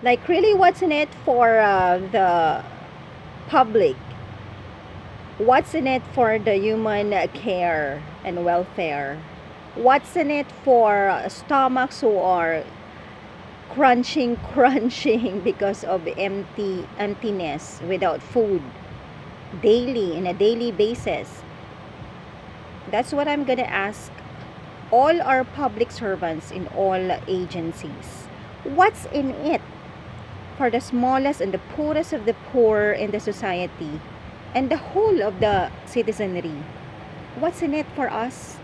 Like, really, what's in it for the public? What's in it for the human care and welfare? What's in it for stomachs who are crunching, crunching because of emptiness without food daily, in a daily basis? That's what I'm gonna ask all our public servants in all agencies. What's in it for the smallest and the poorest of the poor in the society and the whole of the citizenry? What's in it for us?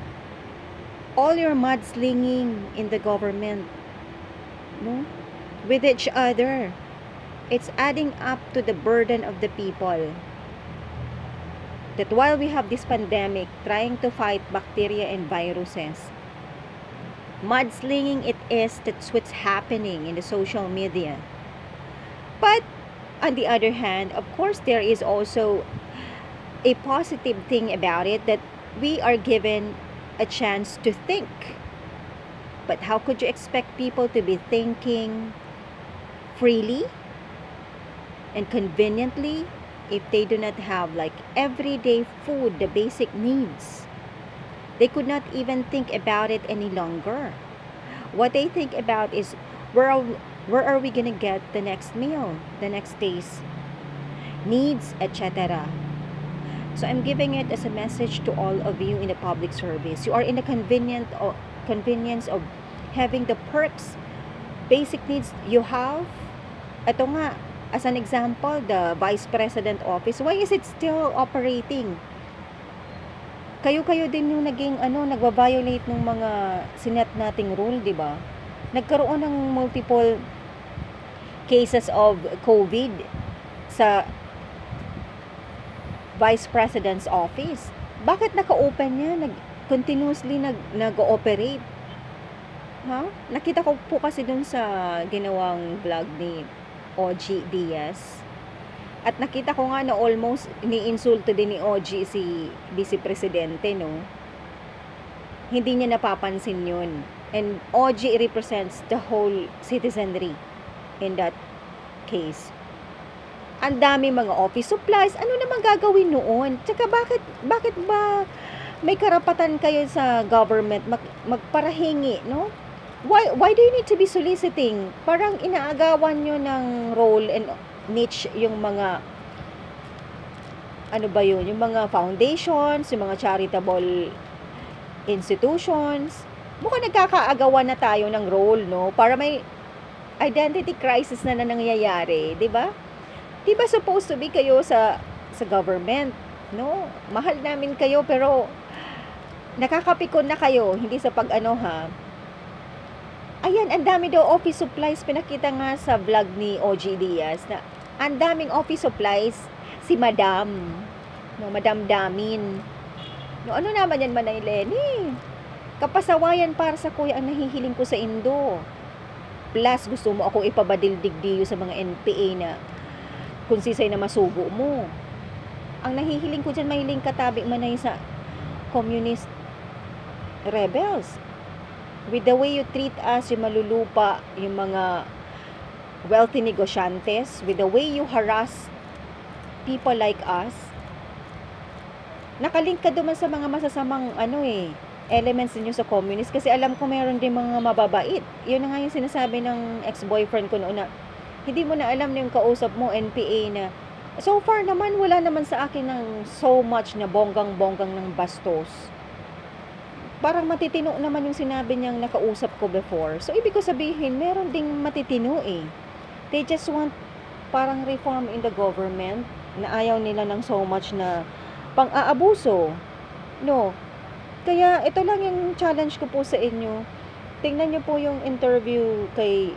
All your mudslinging in the government, no? With each other. It's adding up to the burden of the people. That while we have this pandemic, trying to fight bacteria and viruses, mudslinging it is, that's what's happening in the social media. But on the other hand, of course, there is also a positive thing about it, that we are given a chance to think. But how could you expect people to be thinking freely and conveniently if they do not have like everyday food, the basic needs? They could not even think about it any longer. What they think about is, where are we gonna get the next meal, the next day's needs, etc. So I'm giving it as a message to all of you in the public service. You are in the convenience of having the perks, basic needs you have. Ito nga, as an example, the Vice President Office, why is it still operating? Kayo din yung naging nagva-violate ng mga sinet nating rule, di ba? Nagkaroon ng multiple cases of COVID sa Vice President's Office. Bakit naka-open yan? Continuously nag-ooperate. Ha? Nakita ko po kasi dun sa ginawang vlog ni OG Diaz. At nakita ko nga na almost iniinsulto din ni OG si Vice Presidente, no? Hindi niya napapansin yun. And OG represents the whole citizenry in that case. Ang dami mga office supplies. Ano naman gagawin noon? Tsaka bakit ba may karapatan kayo sa government magparahingi, no? Why do you need to be soliciting? Parang inaagawan nyo ng role and niche yung mga yung mga foundations, yung mga charitable institutions. Mukhang nagkakaagawan na tayo ng role, no? Para may identity crisis na nangyayari, 'di ba? 'Di ba supposed to be kayo sa government, no? Mahal namin kayo pero nakakapikon na kayo, hindi sa Ayan, ang dami daw office supplies. Pinakita nga sa vlog ni OG Diaz na ang daming office supplies. Si Madam, no, Madam Damin. No, ano naman yan, Manay Lenny? Kapasawayan para sa kuya ang nahihiling ko sa Indo. Plus, gusto mo akong ipabadildig diyo sa mga NPA na kung sisay na masugo mo. Ang nahihiling ko dyan, mahiling katabi Manay sa communist rebels. With the way you treat us, yung malulupa, yung mga wealthy negosyantes, with the way you harass people like us, nakalink ka duman sa mga masasamang elements ninyo sa communist. Kasi alam ko meron din mga mababait. Yun na nga yung sinasabi ng ex-boyfriend ko noon na hindi mo na alam na yung kausap mo, NPA na. So far naman, wala naman sa akin ng so much na bonggang-bonggang ng bastos. Parang matitino naman yung sinabi niyang nakausap ko before. So, ibig ko sabihin, meron ding matitino eh. They just want parang reform in the government na ayaw nila ng so much na pang-aabuso. No. Kaya, ito lang yung challenge ko po sa inyo. Tingnan niyo po yung interview kay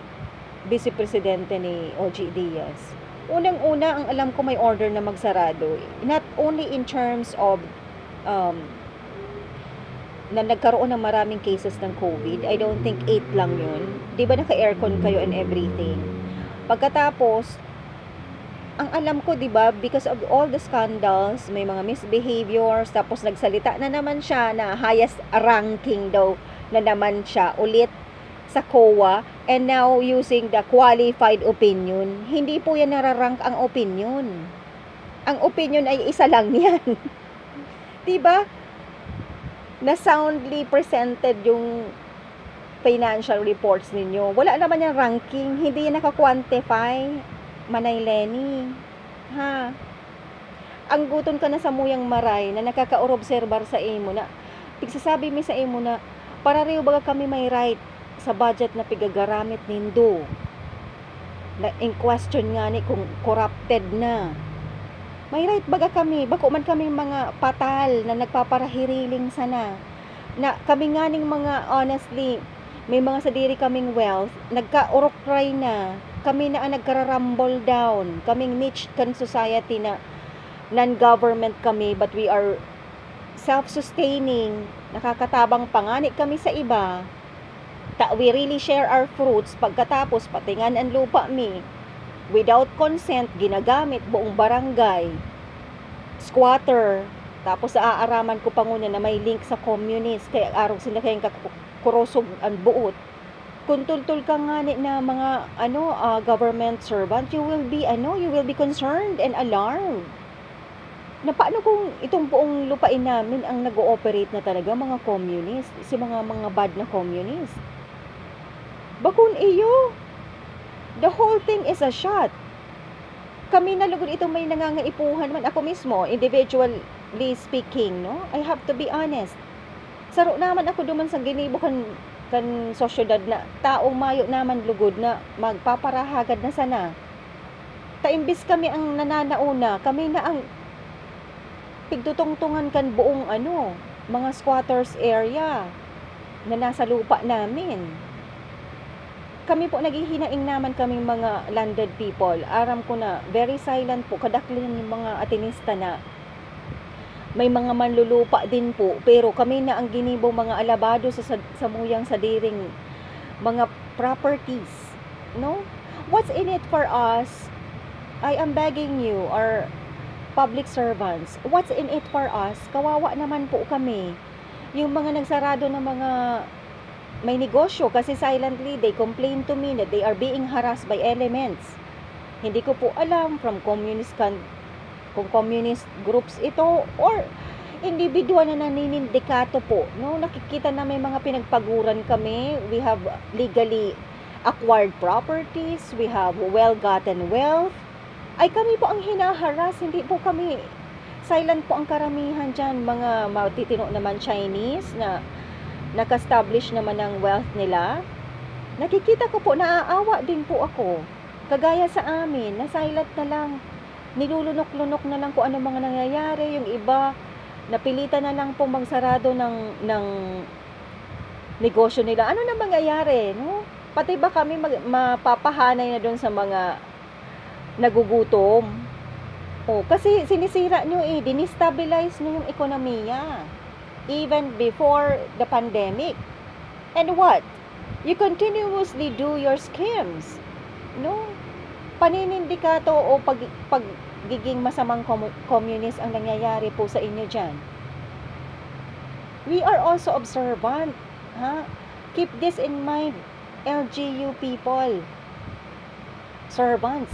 Vice Presidente ni OG Diaz. Unang-una, ang alam ko may order na magsarado. Not only in terms of na nagkaroon ng maraming cases ng COVID. I don't think 8 lang yun. Di ba naka-aircon kayo and everything? Pagkatapos, ang alam ko, di ba, because of all the scandals, may mga misbehaviors, tapos nagsalita na naman siya na highest ranking daw na naman siya ulit sa COA and now using the qualified opinion. Hindi po yan nararank ang opinion. Ang opinion ay isa lang yan. Diba? Na soundly presented yung financial reports ninyo. Wala naman yung ranking. Hindi yan naka-quantify. Manay Lenny. Ha? Ang guton ka na sa muyang maray na nakaka-obserbar sa imo na pigsasabi mi sa imo na para rin baga kami may right sa budget na pigagaramit nindo. Na in question nga ni kung corrupted na. May right baga kami, bako man kami mga patal na nagpaparahiriling sana. Na kami nga ning mga honestly, may mga sadiri kaming wealth, nagka-urokray na. Kami na ang nagkararumble down. Kaming niche kan society na non-government kami but we are self-sustaining. Nakakatabang panganib kami sa iba. We really share our fruits pagkatapos patingan ang lupa mi. Without consent, ginagamit buong barangay. Squatter. Tapos aaraman ko panguna na may link sa communist. Kaya arog sila kayong kurosog ang buot. Kung tultul ka nga na mga government servant, you will be concerned and alarmed. Na paano kung itong buong lupain namin ang nag-ooperate na talaga mga communist, si mga bad na communist. Bakun iyo. The whole thing is a shot. Kami na lugod ito may nangangaipuhan man ako mismo, individually speaking, no? I have to be honest. Saro naman ako duman sa ginibo kan sosyedad na taong mayo naman lugod na magpaparahagad na sana. Taimbis kami ang nananauna, kami na ang pigtutungtungan kan buong mga squatters area na nasa lupa namin. Kami po naghihinaing naman kaming mga landed people. Aram ko na very silent po kadaklan yung mga atinista na may mga manlulupa din po, pero kami na ang ginibo mga alabado sa muyang sadiring mga properties, no? What's in it for us? I am begging you, our public servants, what's in it for us? Kawawa naman po kami. Yung mga nagsarado na mga may negosyo kasi silently they complain to me that they are being harassed by elements. Hindi ko po alam from kung communist groups ito or individual na naninindikato po, no? Nakikita na may mga pinagpaguran kami. We have legally acquired properties, we have well-gotten wealth. Ay kami po ang hinaharas, hindi po kami. Silent po ang karamihan dyan, mga matitino naman Chinese na naka-establish naman ng wealth nila. Nakikita ko po, naaawa din po ako. Kagaya sa amin, na silent na lang. Nilulunok-lunok na lang kung ano mga nangyayari. Yung iba, napilitan na lang po magsarado ng negosyo nila. Ano na mangyayari, no? Pati ba kami mapapahanay na doon sa mga nagugutom? Kasi sinisira nyo dinestabilize nyo yung ekonomiya. Even before the pandemic. And what? You continuously do your schemes. No? Paninindikato o pagiging masamang communist ang nangyayari po sa inyo dyan. We are also observant. Keep this in mind, LGU people. Servants.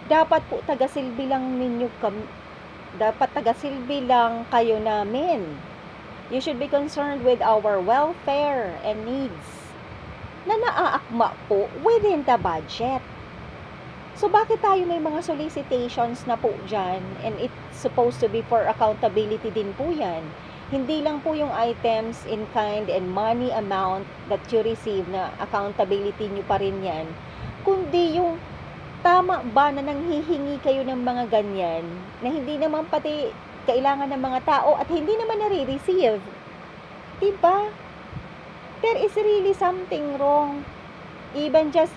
Dapat po tagasilbi lang ninyo kami. Dapat tagasilbi lang kayo namin. You should be concerned with our welfare and needs na naaakma po within the budget. So, bakit tayo may mga solicitations na po dyan? And it's supposed to be for accountability din po yan. Hindi lang po yung items in kind and money amount that you receive na accountability nyo pa rin yan. Kundi yung tama ba na nanghihingi kayo ng mga ganyan na hindi naman pati kailangan ng mga tao at hindi naman nare-receive. Diba? There is really something wrong. Even just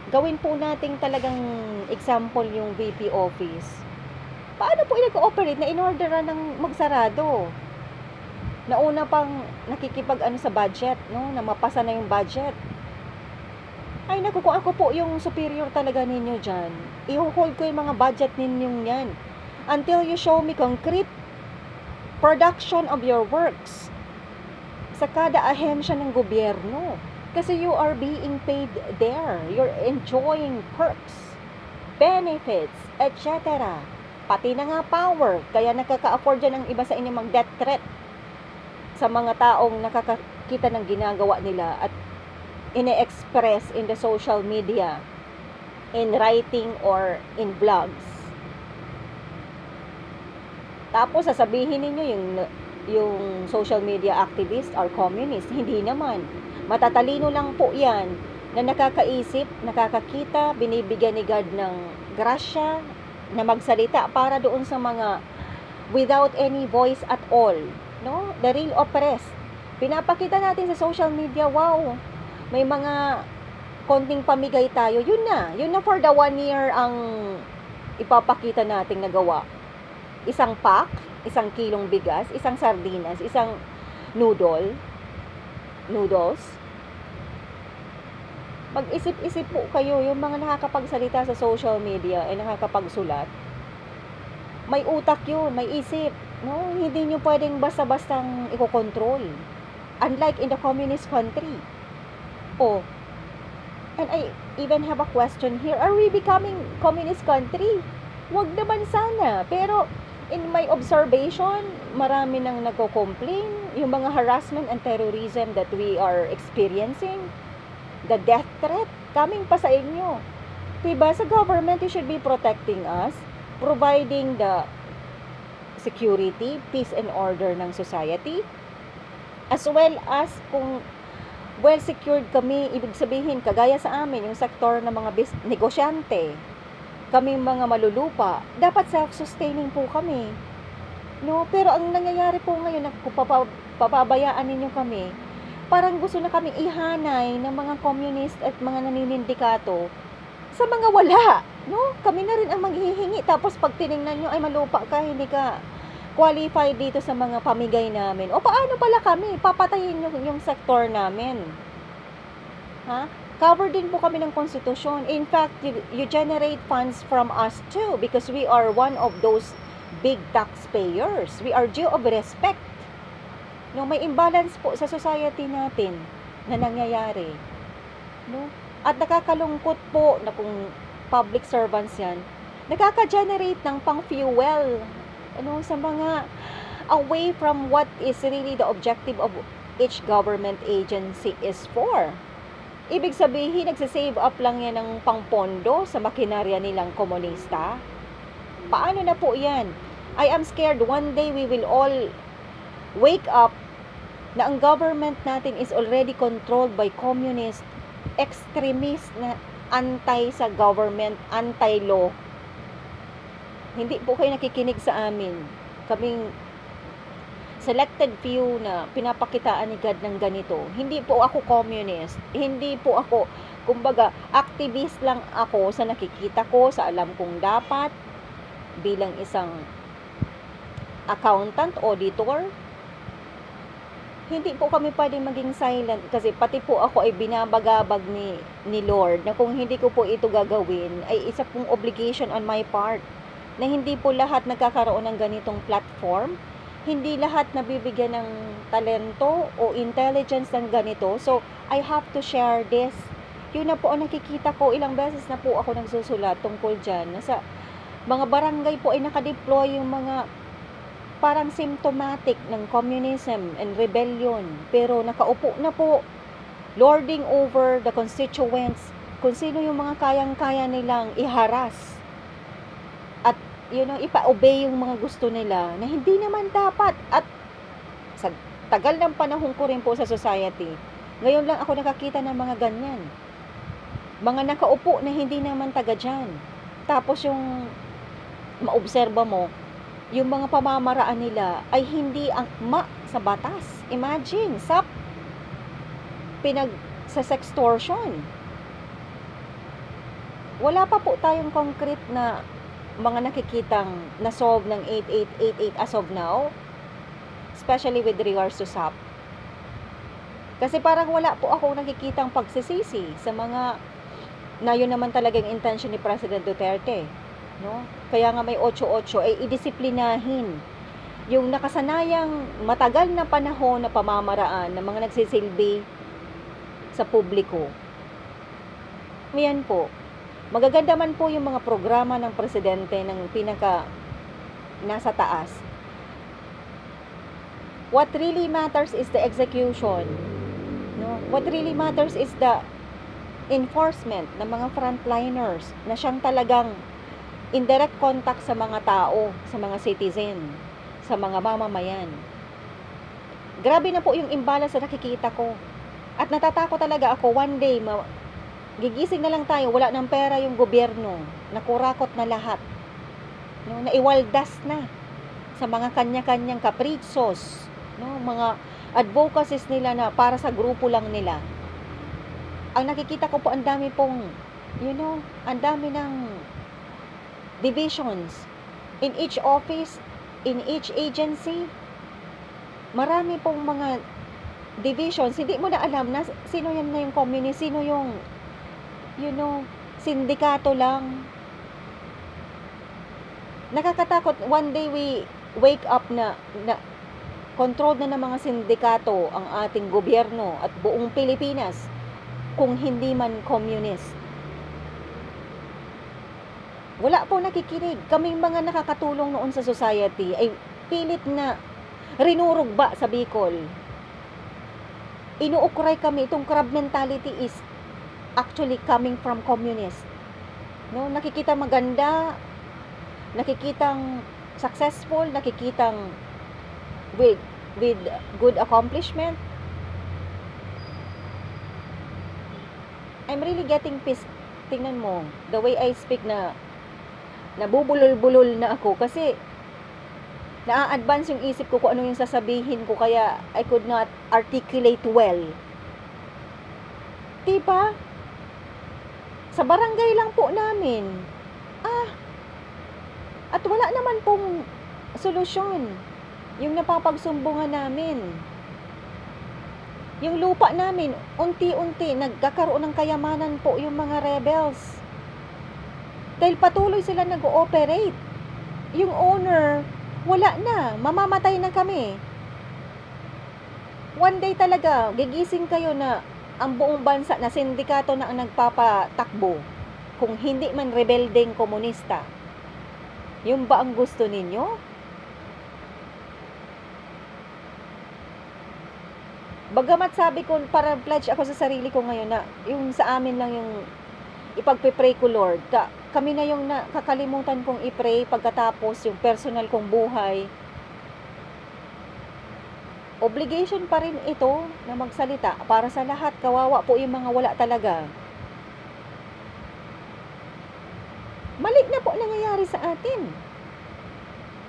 gawin po nating talagang example yung VP office. Paano po nag-ooperate na in-orderan ng magsarado? Nauna pang nakikipag sa budget, no? Na mapasa na yung budget. Ay naku, kung ako po yung superior talaga ninyo dyan, i-hold ko yung mga budget ninyong yan. Until you show me concrete production of your works sa kada ahensya ng gobyerno. Kasi you are being paid there. You're enjoying perks, benefits, etc. Pati na nga power. Kaya nakaka-afford dyan ang iba sa inyo mag-death threat sa mga taong nakakakita ng ginagawa nila at ine-express in the social media, in writing or in vlogs. Tapos sasabihin ninyo yung social media activist or communist. Hindi naman. Matatalino lang po yan na nakakaisip, nakakakita, binibigyan ni God ng grasya na magsalita para doon sa mga without any voice at all. No? The real oppressed. Pinapakita natin sa social media, wow, may mga konting pamigay tayo. Yun na for the 1 year ang ipapakita nating nagawa. Isang pack, isang kilong bigas, isang sardinas, isang noodles. Mag-isip-isip po kayo, yung mga nakakapagsalita sa social media ay nakakapagsulat. May utak yun, may isip. No? Hindi nyo pwedeng basta-bastang ikokontrol. Unlike in the communist country. Oh, and I even have a question here. Are we becoming communist country? Wag naman sana. Pero in my observation, marami nang nagko-complain. Yung mga harassment and terrorism that we are experiencing, the death threat, coming pa sa inyo. Diba? Sa government, you should be protecting us, providing the security, peace and order ng society, as well as kung well secured kami, ibig sabihin, kagaya sa amin, yung sektor ng mga negosyante, kami mga malulupa, dapat self-sustaining po kami. No? Pero ang nangyayari po ngayon, papabayaan ninyo kami, parang gusto na kami ihanay ng mga communist at mga naninindikato sa mga wala. No? Kami na rin ang maghihingi. Tapos pag tiningnan nyo, ay malupa ka, hindi ka qualified dito sa mga pamigay namin. O paano pala kami? Papatayin yung sektor namin. Ha? Covered din po kami ng konstitusyon. In fact, you generate funds from us too because we are one of those big taxpayers. We are due of respect. No, may imbalance po sa society natin na nangyayari. No? At nakakalungkot po na kung public servants yan, nakaka-generate ng pang-fuel sa mga away from what is really the objective of each government agency is for. Ibig sabihin, nagsasave up lang yan ng pangpondo sa makinarya nilang komunista. Paano na po yan? I am scared one day we will all wake up na ang government natin is already controlled by communist, extremist na anti sa government, anti-law. Hindi po kayo nakikinig sa amin. Kaming selected few na pinapakitaan ni God ng ganito. Hindi po ako communist. Hindi po ako, kumbaga, activist lang ako sa nakikita ko, sa alam kong dapat, bilang isang accountant, auditor. Hindi po kami pwedeng maging silent kasi pati po ako ay binabagabag ni Lord na kung hindi ko po ito gagawin, ay isa pong obligation on my part. Na hindi po lahat nagkakaroon ng ganitong platform, hindi lahat nabibigyan ng talento o intelligence ng ganito. So, I have to share this. Yun na po ang nakikita ko, ilang beses na po ako nagsusulat tungkol dyan. Nasa mga barangay po ay nakadeploy yung mga parang symptomatic ng communism and rebellion. Pero nakaupo na po, lording over the constituents, kung sino yung mga kayang-kaya nilang iharas. At ipa-obey yung mga gusto nila na hindi naman dapat. At sa tagal ng panahon ko rin po sa society, ngayon lang ako nakakita ng mga ganyan. Mga nakaupo na hindi naman taga dyan. Tapos yung maobserba mo, yung mga pamamaraan nila ay hindi akma sa batas. Imagine, sa sextortion. Wala pa po tayong concrete na mga nakikitang na-solve ng 8888 as of now, especially with regards to SAP. Kasi parang wala po ako nakikitang pagsisisi sa mga na yun naman talagang intention ni President Duterte. No? Kaya nga may 8-8 ay idisiplinahin yung nakasanayang matagal na panahon na pamamaraan ng mga nagsisilbi sa sa publiko. Yan po. Magaganda man po yung mga programa ng presidente ng pinaka nasa taas. What really matters is the execution. No? What really matters is the enforcement ng mga frontliners na siyang talagang in direct contact sa mga tao, sa mga citizen, sa mga mamamayan. Grabe na po yung imbalance na nakikita ko. At natatakot talaga ako one day, gigising na lang tayo, wala ng pera yung gobyerno, nakurakot na lahat. No, naiwaldas na sa mga kanya-kanyang kapritsos, no, mga advocacies nila na para sa grupo lang nila. Ang nakikita ko po, ang dami pong, ang dami ng divisions in each office, in each agency. Marami pong mga divisions, hindi mo na alam na sino yan ngayong communist, sino yung sindikato lang. Nakakatakot. One day we wake up na controlled na ng mga sindikato ang ating gobyerno at buong Pilipinas, kung hindi man communist. Wala po nakikinig. Kaming mga nakakatulong noon sa society ay pilit na rinurugba sa Bicol. Inuukray kami. Itong crab mentality is actually coming from communist. No, nakikita maganda, nakikitang successful, nakikitang with good accomplishment. I'm really getting pissed. Tingnan mo, the way I speak na nabubulol-bulol na ako kasi na-advance yung isip ko kung ano yung sasabihin ko, kaya I could not articulate well. Diba? Sa barangay lang po namin. At wala naman pong solusyon. Yung napapagsumbungan namin. Yung lupa namin, unti-unti, nagkakaroon ng kayamanan po yung mga rebels. Dahil patuloy sila nag-ooperate. Yung owner, wala na. Mamamatay na kami. One day talaga, gigising kayo na ang buong bansa na sindikato na ang nagpapatakbo, kung hindi man rebeldeng komunista. Yung ba ang gusto ninyo? Bagamat sabi ko, para pledge ako sa sarili ko ngayon na yung sa amin lang yung ipagpe-pray ko, Lord. Kami na yung kakalimutan kong i-pray pagkatapos yung personal kong buhay. Obligation pa rin ito na magsalita para sa lahat. Kawawa po yung mga wala talaga. Mali na po nangyayari sa atin.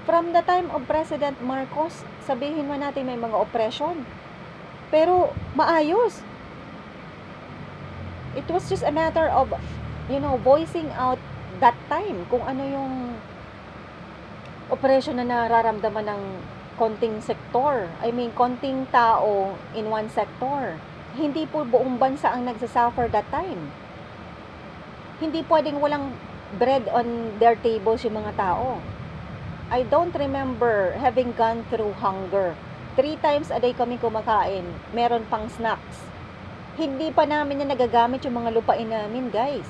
From the time of President Marcos, sabihin man natin may mga oppression. Pero maayos. It was just a matter of, voicing out that time kung ano yung oppression na nararamdaman ng konting sektor. Konting tao in one sector. Hindi po buong bansa ang nagsasuffer that time. Hindi pwedeng walang bread on their tables yung mga tao. I don't remember having gone through hunger. 3 times a day kami kumakain. Meron pang snacks. Hindi pa namin na nagagamit yung mga lupain namin, guys.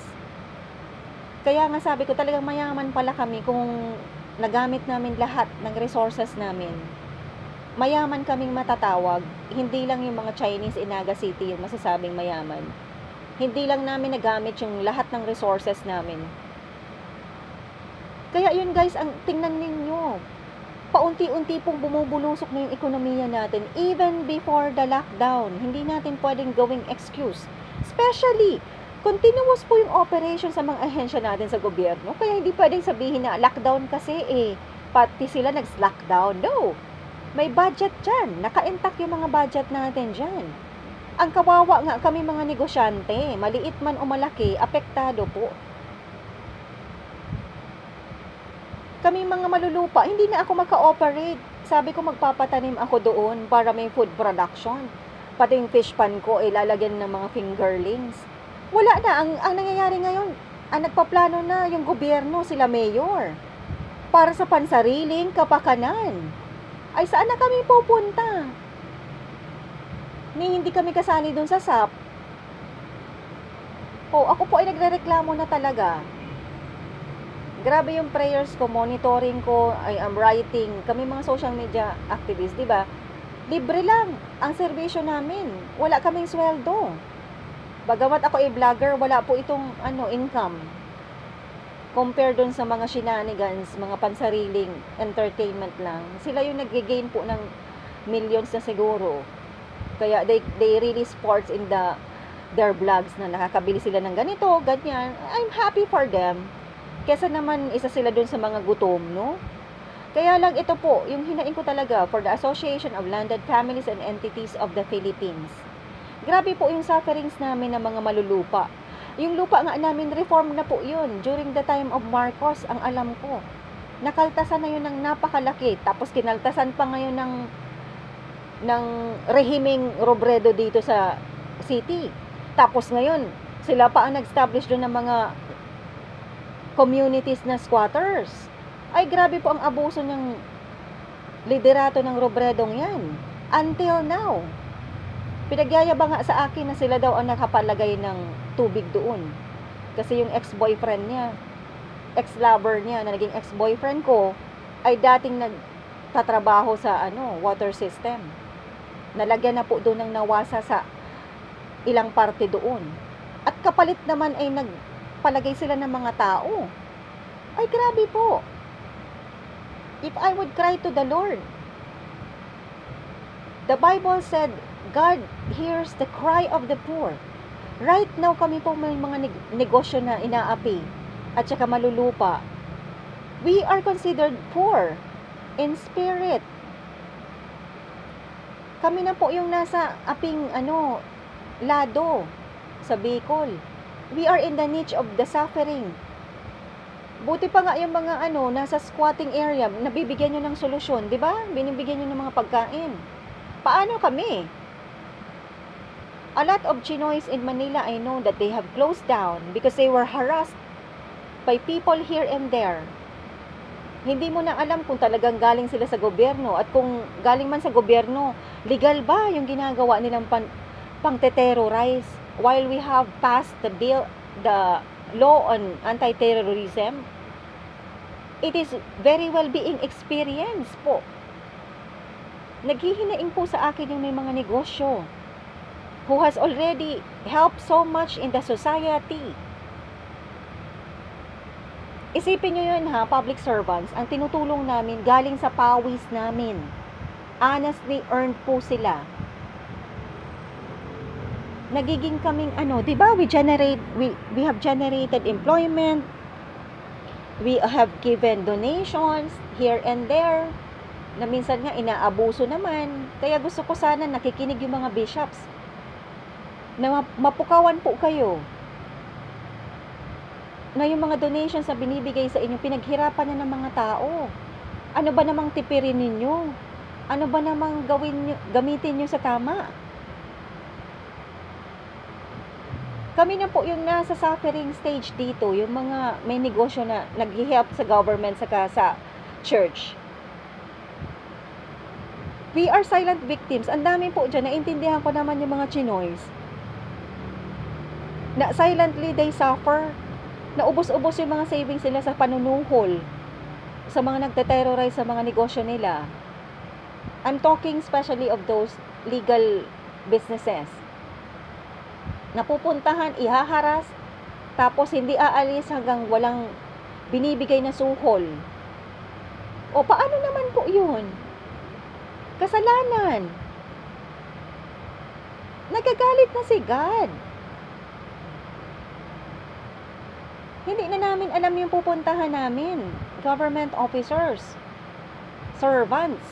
Kaya nga sabi ko, talagang mayaman pala kami kung nagamit namin lahat ng resources namin. Mayaman kaming matatawag. Hindi lang yung mga Chinese in Naga City yung masasabing mayaman. Hindi lang namin nagamit yung lahat ng resources namin. Kaya yun, guys, ang tingnan ninyo, paunti-unti pong bumubulusok na yung ekonomiya natin, even before the lockdown. Hindi natin pwedeng gawing excuse. Especially, continuous po yung operation sa mga ahensya natin sa gobyerno. Kaya hindi pwedeng sabihin na lockdown kasi pati sila nag-lockdown. No. May budget dyan. Naka-intact yung mga budget natin dyan. Ang kawawa nga kami mga negosyante, maliit man o malaki, apektado po. Kami mga malulupa, hindi na ako maka-operate. Sabi ko magpapatanim ako doon para may food production. Pati yung fish pan ko, lalagyan ng mga fingerlings. Wala na. Ang nangyayari ngayon, ang nagpaplano na yung gobyerno, sila mayor. Para sa pansariling kapakanan. Ay, saan na kami pupunta? Hindi kami kasali doon sa SAP. O, ako po ay nagrereklamo na talaga. Grabe yung prayers ko, monitoring ko, I am writing. Kami mga social media activists, di ba? Libre lang ang serbisyo namin. Wala kaming sweldo. Bagamat ako ay vlogger, wala po itong income. Compare dun sa mga shenanigans, mga pansariling entertainment lang. Sila yung nag-gain po ng millions na siguro. Kaya they really sports in their vlogs na nakakabili sila ng ganito, ganyan. I'm happy for them. Kesa naman isa sila dun sa mga gutom, no? Kaya lang ito po, yung hinain ko talaga for the Association of Landed Families and Entities of the Philippines. Grabe po yung sufferings namin ng mga malulupa. Yung lupa nga namin, reform na po yun. During the time of Marcos, ang alam ko. Nakaltasan na yun ng napakalaki. Tapos kinaltasan pa ngayon ng rehimeng Robredo dito sa city. Tapos ngayon, sila pa ang nag-establish doon ng mga communities na squatters. Ay, grabe po ang abuso ng liderato ng Robredong yan. Until now. Pinagyayabang nga sa akin na sila daw ang nakapalagay ng tubig doon. Kasi yung ex-boyfriend niya, ex-lover niya, na naging ex-boyfriend ko, ay dating nagtatrabaho sa water system. Nalagyan na po doon ng nawasa sa ilang parte doon. At kapalit naman ay palagay sila ng mga tao. Ay, grabe po. If I would cry to the Lord, the Bible said, God hears the cry of the poor. Right now, kami po may mga negosyo na inaapi at saka malulupa. We are considered poor in spirit. Kami na po yung nasa aping lado sa Bicol. We are in the niche of the suffering. Buti pa nga yung mga nasa squatting area, nabibigyan nyo ng solusyon, di ba? Binibigyan nyo ng mga pagkain. Paano kami? A lot of Chinoys in Manila, I know that they have closed down because they were harassed by people here and there. Hindi mo na alam kung talagang galing sila sa gobyerno at kung galing man sa gobyerno, legal ba yung ginagawa nilang pang-terrorize while we have passed the law on anti-terrorism. It is very well being experienced po. Naghihinaing po sa akin yung may mga negosyo who has already helped so much in the society. Isipin nyo yun public servants, ang tinutulong namin galing sa pawis namin. Honestly earned po sila. Nagiging kaming di ba, we have generated employment, we have given donations here and there, na minsan nga inaabuso naman. Kaya gusto ko sana nakikinig yung mga bishops, na mapukawan po kayo, na yung mga donations na binibigay sa inyo, pinaghirapan na ng mga tao. Ano ba namang tipirin ninyo? Ano ba namang gamitin nyo sa tama? Kami na po yung nasa suffering stage dito, yung mga may negosyo na nag-help sa government saka sa church. We are silent victims. Ang dami po dyan, naintindihan ko naman yung mga Chinoys, na silently they suffer. Naubos-ubos yung mga savings nila sa panunuhol, sa mga nagte-terrorize sa mga negosyo nila. I'm talking especially of those legal businesses. Napupuntahan, ihaharas, tapos hindi aalis hanggang walang binibigay na suhol. O paano naman po yun? Kasalanan. Nagagalit na si God. Hindi na namin alam yung pupuntahan namin. Government officers, servants.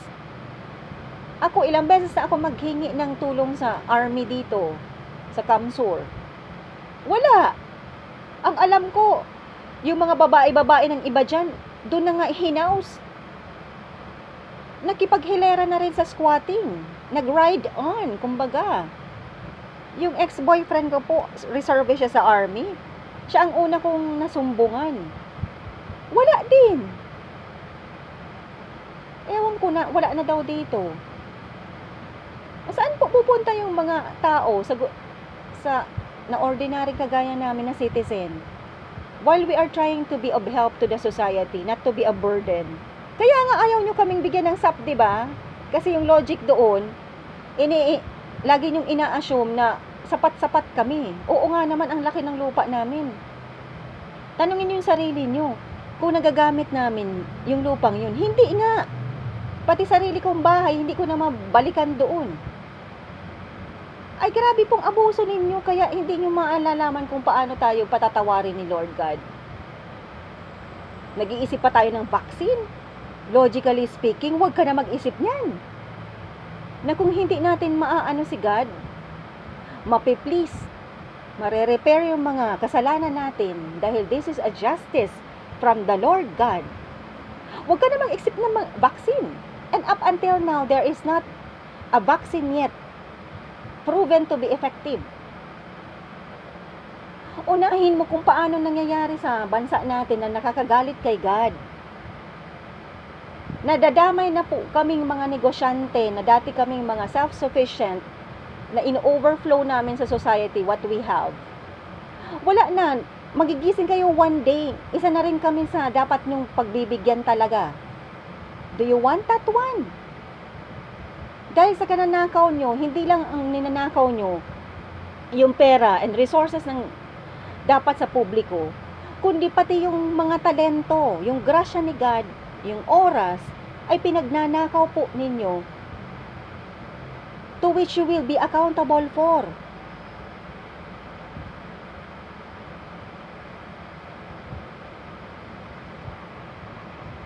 Ako, ilang beses na ako maghingi ng tulong sa army dito, sa Kamsur. Wala. Ang alam ko, yung mga babae-babae ng iba dyan, doon na nga hinaus. Nakipaghilera na rin sa squatting. Nag-ride on, kumbaga. Yung ex-boyfriend ko po, reserve siya sa army. Siya ang una kong nasumbungan. Wala din. Ewan ko na, wala na daw dito. Saan po pupunta yung mga tao sa na ordinary kagaya namin na citizen. While we are trying to be of help to the society, not to be a burden. Kaya nga ayaw nyo kaming bigyan ng SAP, di ba? Kasi yung logic doon, lagi nyong ina-assume na sapat-sapat kami. Oo nga naman, ang laki ng lupa namin. Tanungin nyo yung sarili nyo, kung nagagamit namin yung lupang yun. Hindi nga. Pati sarili kong bahay, hindi ko na mabalikan doon. Ay, grabe pong abuso ninyo, kaya hindi nyo maalalaman kung paano tayo patatawarin ni Lord God. Nag-iisip pa tayo ng vaccine. Logically speaking, huwag ka na mag-isip niyan. Na kung hindi natin maaano si God, mapiplease, mare-repair yung mga kasalanan natin dahil this is a justice from the Lord God. Huwag ka na mag-isip ng vaccine. And up until now, there is not a vaccine yet proven to be effective. Unahin mo kung paano nangyayari sa bansa natin na nakakagalit kay God. Nadadamay na po kaming mga negosyante na dati kaming mga self-sufficient na in-overflow namin sa society what we have. Wala na, magigising kayo one day, isa na rin kami sa dapat nyong pagbibigyan talaga. Do you want that one? Dahil sa kananakaw nyo, hindi lang ang ninanakaw nyo yung pera and resources ng dapat sa publiko, kundi pati yung mga talento, yung grasya ni God, yung oras, ay pinagnanakaw po ninyo to which you will be accountable for.